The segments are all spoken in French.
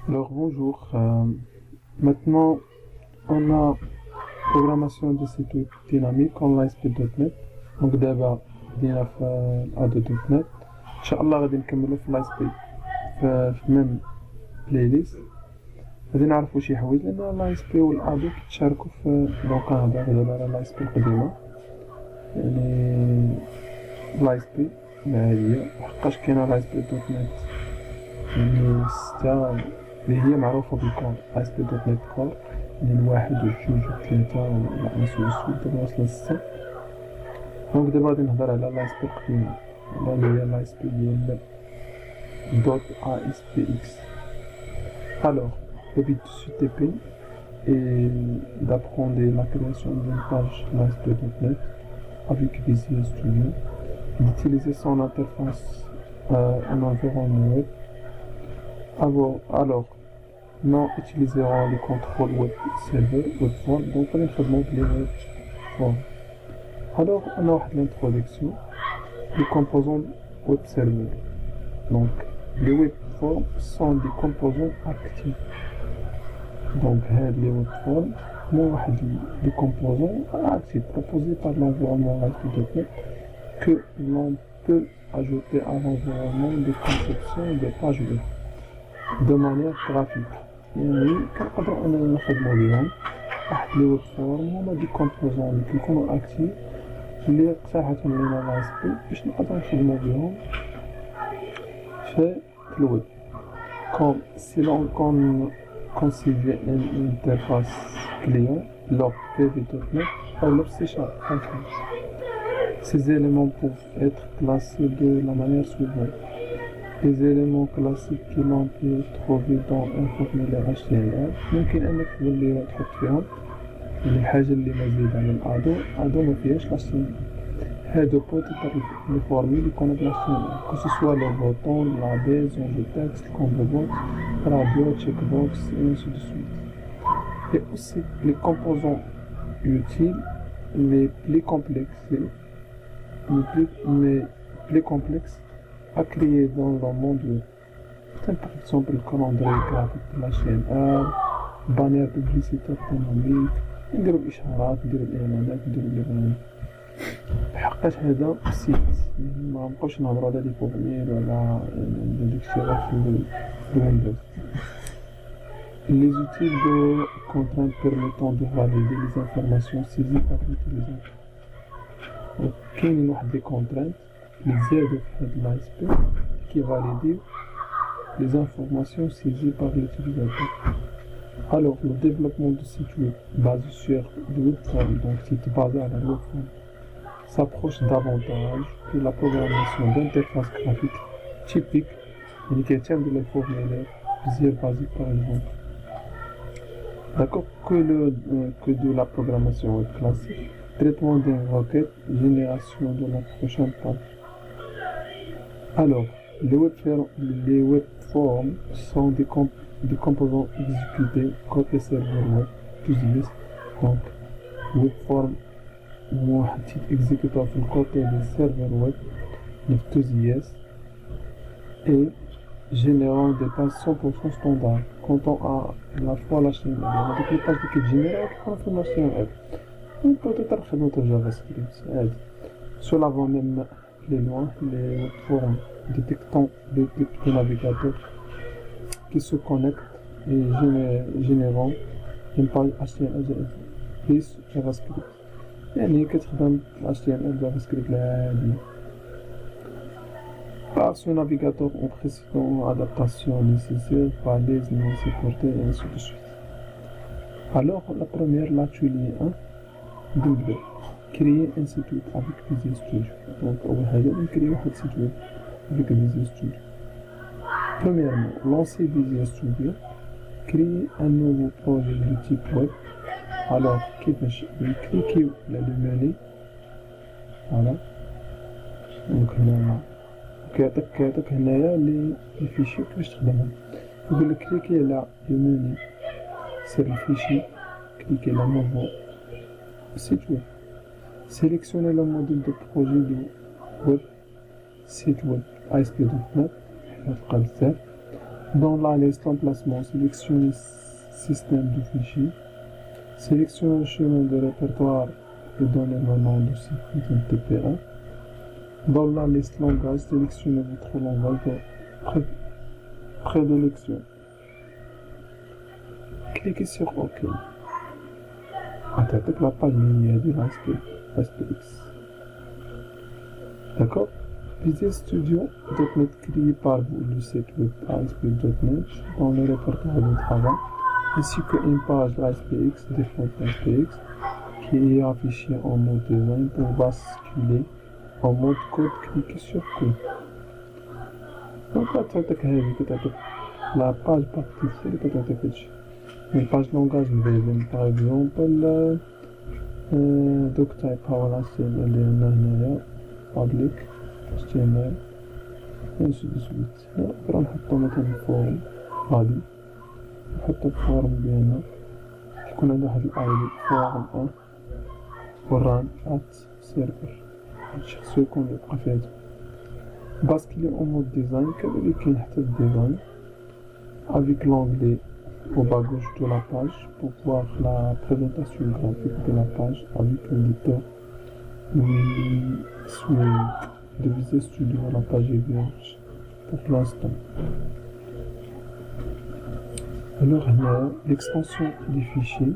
Alors bonjour, maintenant on a programmation de site web dynamique en ASP.NET. Donc d'abord بدينا في ADO.NET ان شاء الله غادي نكملو في ASP في ميم بلاي ليست. غادي نعرفو شي حوايج لان ASP والادو كيتشاركو في دونك كنهضر دابا على ASP القديمه يعني ASP العاديه وحقاش كاينه ASP.NET يعني 6 اللي هي معروفة بالكور ASP.NET Core يعني الواحد والجوج والثلاثة والعنصر والسود دابا واصلة ل6. دونك دابا غادي نهضر على ASP القديمة اللي هي ASP ديال .ASPX. Alors, le but de ce TP est d'apprendre la création d'une page ASP.NET avec Visual Studio, d'utiliser son interface en environnement web. Alors, nous utiliserons les contrôles web server, web form, donc on va les web form. Alors, on a l'introduction des composants web server. Donc, les web forms sont des composants actifs. Donc, les web forms sont des composants actifs proposés par l'environnement ASP.NET que l'on peut ajouter à l'environnement de conception des pages web de manière graphique. يعني كنقدروا اننا نخدموا بهم واحد لي ويب فورم هما دي كومبوزون اللي كيكونوا اكتيف اللي اقترحتهم لينا ASP باش نقدروا نخدموا بهم في الويب. كوم سي لون كونسيفي ان انترفاس كليون لوب PV.NET ou لوب C#. Ces éléments peuvent être classés de la manière suivante. Les éléments classiques que l'on peut trouver dans un formulaire HTML ممكن انك تولي تحط فيهم الحاجة اللي مزيدة من ادو ما فيهاش HTML. هادو بوتيتر لي فورمي اللي يكونوا بال HTML que ce soit le bouton, la base, le texte, le combo box, radio, checkbox et ainsi de suite. Et aussi les composants utiles mais plus complexes à créer dans le monde web. Par exemple, le calendrier graphique de HTML, bannière publicitaire dynamique, نديرو الاشارات نديرو الاعلانات نديرو الاغاني. بحقاش هذا سيت ما نبقاوش نهضروا على لي فورمير ولا داكشي غير في الويندوز. Les outils de contraintes permettant de valider les informations saisies par l'utilisateur. كاينين واحد لي كونترانت اللي زادو في هاد ASP qui valide les informations saisies par l'utilisateur. Alors, le développement de sites web basé sur le web form, donc site basé à la web form, s'approche davantage de la programmation d'interface graphique typique et qui tient de les formulaires Visual Basic par exemple. D'accord, que de la programmation web classique, traitement des requêtes, génération de la prochaine page. Alors, les web forms sont des composants exécutés côté serveur web, donc web form واحد exécuté في côté du serveur web, Node.js, et générant des pages 100% standard, comptant à la fois l'HTML. Donc les pages qui génèrent qui font l'HTML. On peut être très de JavaScript. Cela va même plus loin, les web forms détectant le type de navigateur qui se connecte et générant une page HTML plus JavaScript. يعني كتخدم HTML JavaScript العادي. Par ce navigateur en précisant adaptation nécessaire, balise non supportée et ainsi de suite. Alors la première, l'atelier 1, double. Créer un site web avec Visual Studio. Donc on va créer un site web avec Visual Studio. Premièrement, lancer Visual Studio, créer un nouveau projet de type web. Alors, cliquez là le menu. Voilà. Donc là, كيعطيك هنايا لي فيشي كيفاش تخدمهم. يقول لك كليكي على لو موني سير الفيشي كليكي على نوفو سيت ويب. Sélectionnez le modèle de projet de web site web ASP.NET Dans la liste d'emplacement, sélectionnez système de fichiers. Sélectionnez le chemin de répertoire et donnez le nom de ce TP1. Dans la liste langage, sélectionnez votre langage de prédilection. Cliquez sur OK. Attaquez la page linéaire de l'ASPX. D'accord? Visual Studio.NET créé par vous, le site web ASP.NET dans le répertoire de travail, ainsi qu'une page ASPX, default ASPX, qui est affichée en mode design pour basculer en mode code, cliquez sur code. Donc là, la page par défaut, une page langage par exemple, doctype حوالا HTML اللي هنايا public HTML ainsi de suite. نقدر نحطو مثلا فورم غادي نحطو فورم ديالنا يكون عندها واحد الايدي فورم والران سيرفر هادشي خصو يكون يبقى فيه هادو basculer en mode design كذلك كاين حتى الديزاين avec l'onglet au bas gauche de la page pour voir la présentation graphique de la page avec l'éditeur de Visual Studio. La page est vierge pour l'instant. Alors il y a l'extension des fichiers.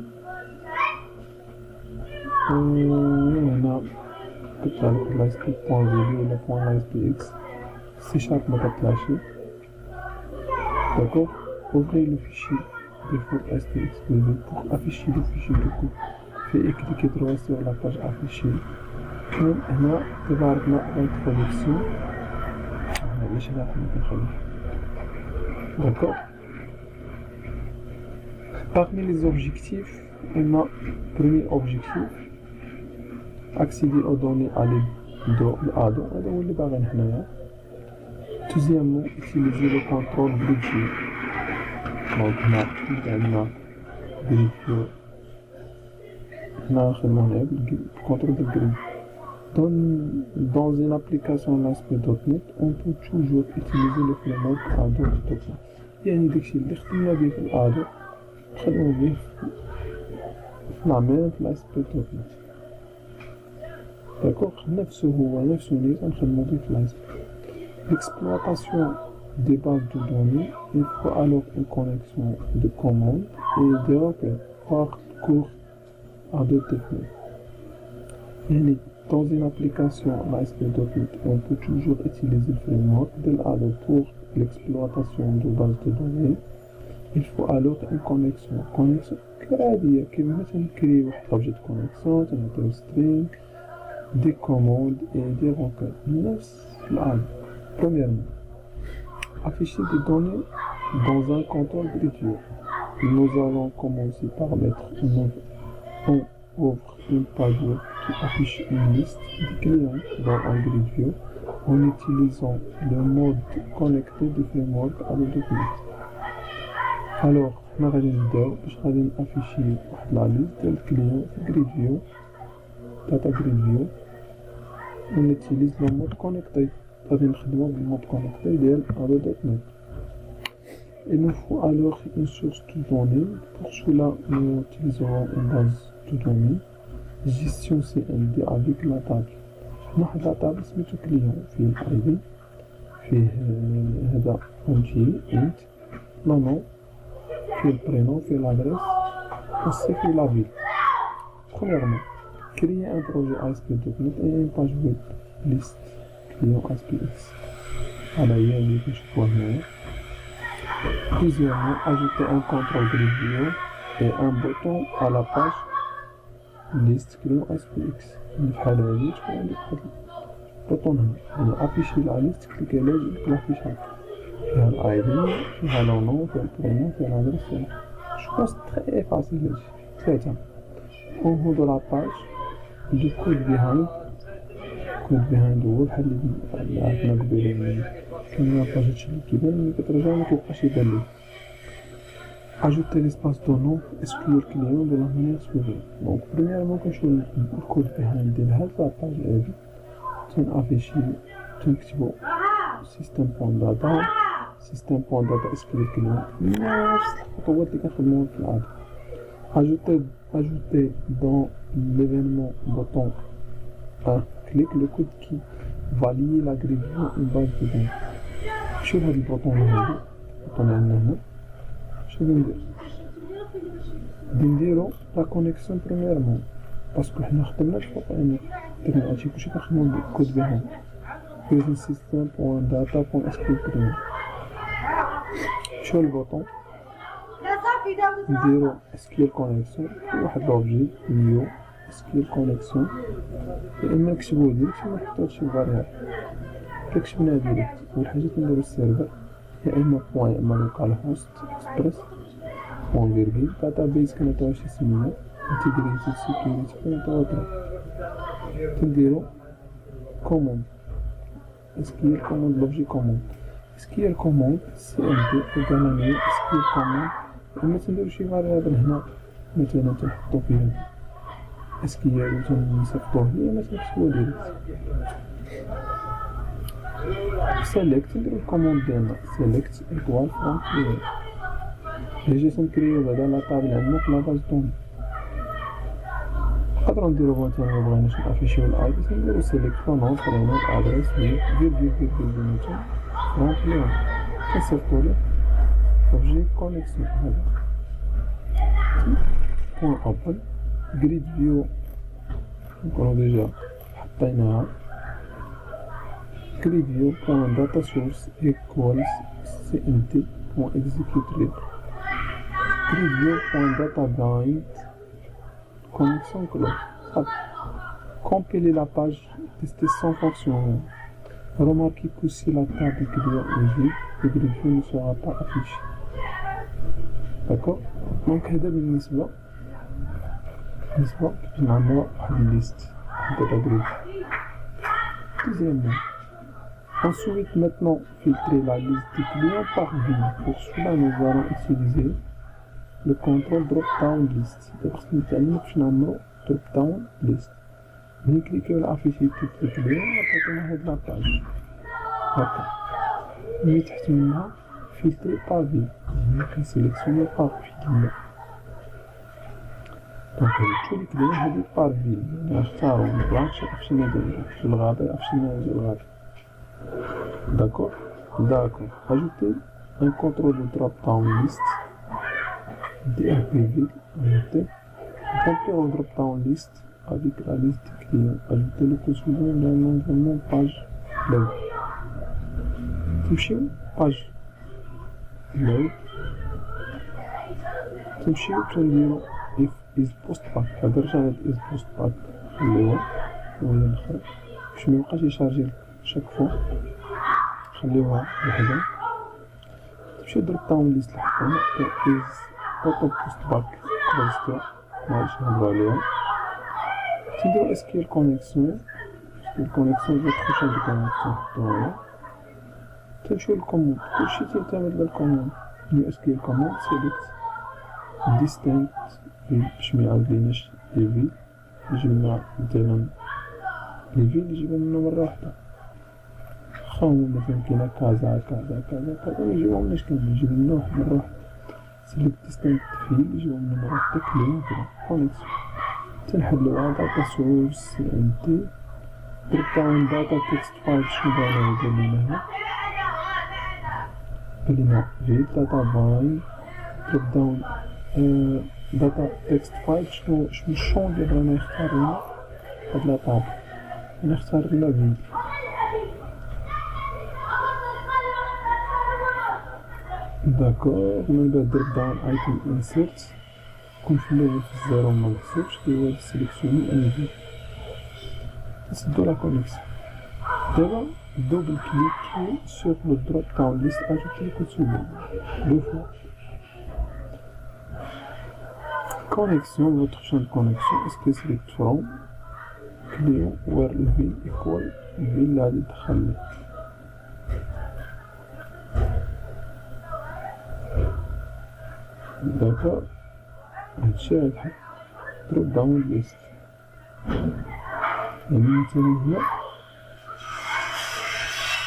On a l'ASP.VB et le point ASPX. C# m'a lâché. D'accord? Ouvrez le fichier default ASPX.VB pour afficher le fichier de coup. Faites cliquer droit sur la page affichée. Comme on a démarré l'introduction. D'accord? Parmi les objectifs, on a premier objectif accéder aux données à l'aide de l'ADO. Deuxièmement, utiliser le contrôle grid view. Donc, on a grid view. On a le contrôle de grid. Dans une application ASP.NET, on peut toujours utiliser le framework ADO.NET. يعني داكشي اللي خدمنا به في الADO خدمو به نعمل في ASP.NET. D'accord? نفسه هو نفسه اللي غنخدمو به في ASP. L'exploitation des bases de données, il faut alors une connexion de commandes et des requêtes par cours ADO.NET. يعني dans une application ASP.NET, on peut toujours utiliser le framework de l'ADO pour l'exploitation de bases de données. Il faut alors une connexion. Connexion كعادية كيما تنكري واحد objet de connexion, تنعطيو string, des commandes et des requêtes. نفس الأمر. Premièrement, afficher des données dans un contrôle grid view. Nous allons commencer par mettre on ouvre une page web qui affiche une liste de clients dans un grid view en utilisant le mode connecté du framework ADO.NET. Alors, nous allons afficher la liste de clients grid view, data grid view. On utilise le mode connecté. غادي نخدمو بالمود كونيكتي ديال ADO.NET. Il nous faut alors une source de données. Pour cela, nous utiliserons une base de données gestion CMD avec la table. واحد لا table سميتو كليون فيه الايدي فيه هذا اونتي انت لا نو فيه البرينون فيه لادريس وصي فيه لا فيل. Premièrement, créer un projet ASP.NET et une page web liste client ASPX. Voilà, il y a une que je vois là. Deuxièmement, ajouter un contrôle grid view et un bouton à la page liste client ASPX. الحالة هذه تكون عندك واحد البوطون هنا يعني افيشي لا ليست كليكي عليه يجيب لافيش هكا فيها الايدي فيها لو نو فيها البرينون فيها لادريس فيها جو بونس تري فاسيل هادشي. ثلاثة اون هو دو لا باج يجي كود بيهايند هو بحال اللي عرفنا قبيله كاين لاباج هادشي اللي كيبان ملي كترجع مكيبقاش يبان ليك. Ajouter l'espace de nom, exclure le client de la manière suivante. Donc, premièrement, quand je suis le code behind la page web, tu affiches le système.data, système.data SQL client نفس الخطوات اللي كنخدموها في العادة. ajouter dans l'événement bouton un clic le code qui va lier la grille à une base de données. شوف هاد البوطون هذا البوطون عندنا هنا شنو نديرو لا كونيكسيون بريميرمون باسكو حنا خدمناش فوق ان درنا هادشي كلشي كنخدمو بالكود بهم using system.data.sql client. شو البوطون نديرو SQL connection واحد لوبجي نيو SQL connection يا اما نكتبو ديريكت ولا نحطو شي فاريابل كنكتبنا ديريكت. اول حاجه كنديرو السيرفر يا اما بوين يا اما لوكال هوست اكسبريس بوين فيرغيل داتابيز كنعطيوها شي سميه انتيغريتي سيكوريتي كنعطيوها كنديرو كوموند SQL command l'objet command SQL command CMD également SQL command لما تنديرو شي فاريابل هنا مثلا تنحطو فيه SQL وتنصيفطوه ليه ما تنكتبو ديريكت. select نديرو الكوموند ديالنا select equal from clear جي تنكريو بعدا لا طابل عندنا في لاباز دوني. نقدرو نديرو مثلا مبغيناش نافيشيو الاي دي نديرو select from برينوم ادريس فيرغول مثلا from clear كنصيفطو ليه objet connexion هذا point open grid view نكونو ديجا حطيناها grid view point data source equals cmt point execute libre grid view point data bind connexion close. Compiler la page, tester sans fonction. Remarquez que si la table client est vide, le grid view ne sera pas affiché. D'accord. Donc هذا بالنسبة كيفاش نعملو واحد الليست ديال الجريد. Deuxièmement, ensuite maintenant filtrer la liste des clients par ville. Pour cela nous allons utiliser le contrôle drop down list. خاصنا نتعلمو كيفاش نعملو drop down list. ملي كليكيو على afficher toutes les clients عطاتنا هاد لاباج هاكا. ملي تحت منها filtrer par ville. كنسيليكسيوني par ville. دونك هادو لي كليون هادي بار فيل يعني نختارو البلانش افشينا في الغابة افشينا في الغابة. داكور اجوتي ان كونترول دو دروب داون ليست دي ار بي فيل اجوتي كونترول دو دروب داون ليست افيك لا ليست كليون اجوتي لو كونسولون دان لونفيرمون باج لود تمشيو باج لود تمشيو تنديرو is post pack هذا رجع لهاد is post pack اللي هو الآخر باش ميبقاش يشارجي شاك فوا خليوها وحدة. تمشي دروب داون ليست لحقنا is auto post pack كويستو ماهيش نهضرو عليها. تنديرو SQL connexion جو تخرج هاد الكونيكسيون نحطوها هنا. تمشيو للكوموند كلشي تيعتمد على الكوموند new SQL command select distinct باش ميعاود ليناش لي فيل يجيبلنا مثلا لي فيل يجيبو منو مرة وحدة. خا هما مثلا كاينة كذا ميجيبوهمناش كاملين يجيب لنا واحد مرة وحدة. سيليكت ديستانت فيل يجيبو منو مرة وحدة كليون كدا كونيكسيون. تنحلوها داتا سورس انتي دروب داون داتا تكست فايل شنو باغي يدير لينا هنا قلنا فيل داتا باين دروب داون داتا تكست فايل شنو الشون اللي بغينا يختار لنا هاد لاطابل. انا نختار لا فيل داكور. من بعد دروب داون ايتم انسيرت كون في الاول في الزيرو مكتوبش كيولي سيليكسيوني ان فيل نسدو لا كونيكسيون. دابا دوبل كليك سور لو دروب داون ليست اجوتي كونسولون دو فوا. Connexion, votre champ de connexion, est-ce que select from client where le ville equal ville اللي دخل. داكور هادشي غيتحط دروب داون ليست يعني مثلا هنا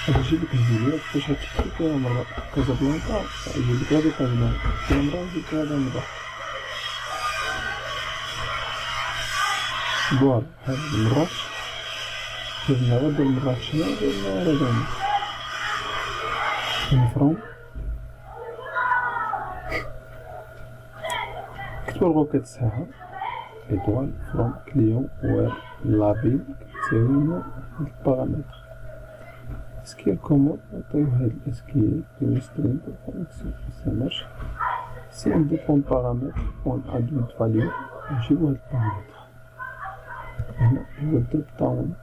غادي يجيب لك الفيديوهات فاش غتكتب كذا مرة كازابلانكا يجيب لك هذا كازابلانكا كل مرة يجيب لك هذا مرة فوالا هذا مراكش درنا غدا مراكش هنا درنا رادان فروم كتبوا الغوكات الساحة إيطوال فروم كليون وير لافيل كتساوي لنا هاد البارامتر اسكي الكومود نعطيو هاد الاسكي كيما سترينغ كونيكسيون ميسامارش سي نديفون بارامتر اون ادويت فاليو نجيبو هاد البارامتر هنا هو الدوب تاون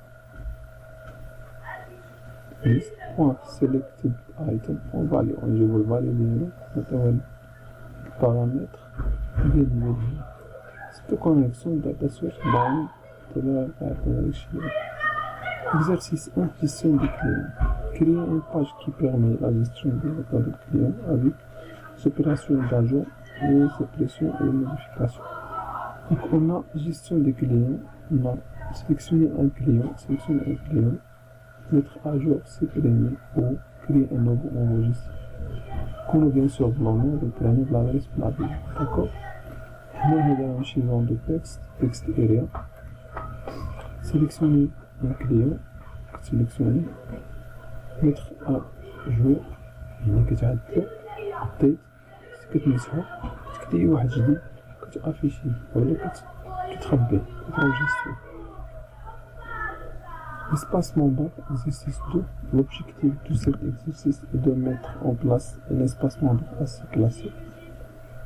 list point selected item on value نجيبو الفاليو ديالو نعطيو هاد البارامتر ديال الميديا ستو كونيكسيون داتا سورس باون تبع هادشي exercice 1 gestion des clients créer une page qui permet la gestion des records des clients avec opérations d'ajout et suppression et modification. Donc on a gestion des clients, on a sélectionner un client, mettre à jour, supprimer ou créer un nouveau enregistre. Qu'on a bien sûr le nom, le prénom, l'adresse, la ville. D'accord? On a un chiffre de texte area. Sélectionner un client, mettre à jour هنا كتعدلو update كتمسحو تكتبي واحد جديد كتافيشيه ولا كتخبيه كتروجيستري. L'espace membre, exercice 2. L'objectif de cet exercice est de mettre en place un espace membre assez classé,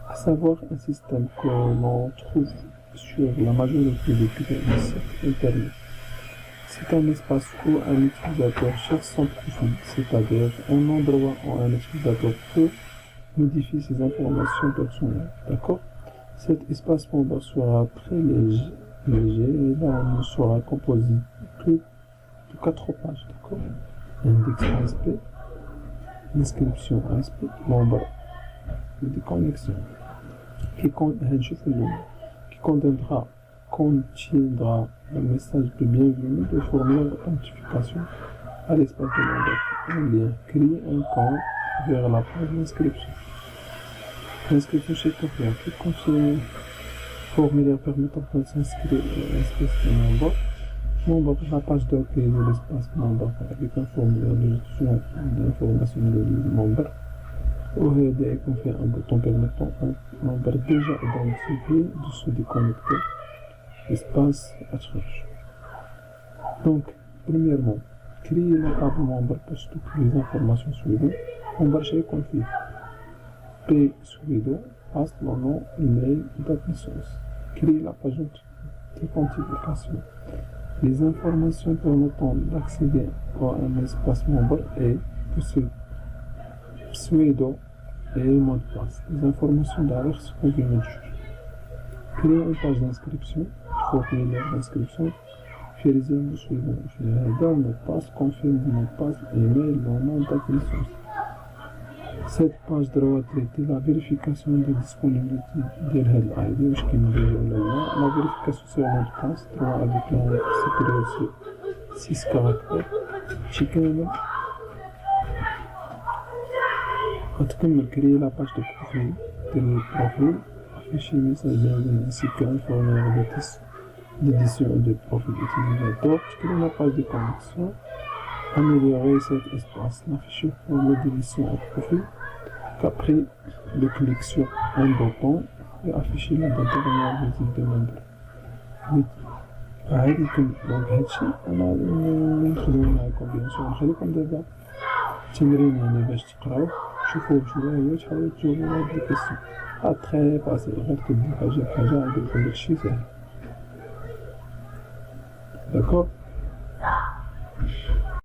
à savoir un système que l'on trouve sur la majorité des sites internet. C'est un espace où un utilisateur cherche son profil, c'est-à-dire un endroit où un utilisateur peut modifier ses informations personnelles. D'accord? Cet espace membre sera très léger et là on ne sera composé que de 4 pages. D'accord? Index ASP, inscription ASP, membre de connexion qui contiendra un message de bienvenue de formulaire d'authentification à l'espace de membre. Un lien, créer un compte vers la page d'inscription. L'inscription chez Topia qui contient formulaire permettant de s'inscrire à l'espace de membre. Membre, la page d'accueil de l'espace membre avec un formulaire de gestion d'information de membre. Au RD confère un bouton permettant à un membre déjà identifié de se déconnecter. Espace à recherche. Donc, premièrement, créer la table membre pour stocker les informations suivantes. Membre chez config. P suivant, passe le nom, email, date de naissance. Créer la page d'authentification. Les informations permettant d'accéder à un espace membre et pseudo et mot de passe. Les informations derrière ce qu'on vient de juger. Créer une page d'inscription. Formulaire d'inscription, finaliser le suivant. Je donne le passe, confirme le mot de passe, email, le nom, date de naissance. Cette page doit traiter la vérification de disponibilité de l'ID, la vérification sur le mot de passe, avec la sécurité 6 caractères. Chacun va créer la page de profil, afficher le message ainsi qu'un formulaire d'édition de profil utilisateur, créer la page de connexion, améliorer cet espace, l'afficher formulaire d'édition de profil, qu'après le clic sur un bouton et afficher la dernière visite de membre. هذه دونك هادشي انا نخدمو معاكم بيان سور نخليكم دابا تمرين يعني باش تقراوه شوفوا شنو هي وتحاولوا تجاوبوا هاد الكيسيون تري باسي غير تبدل حاجه بحاجه عندكم داكشي ساهل داكور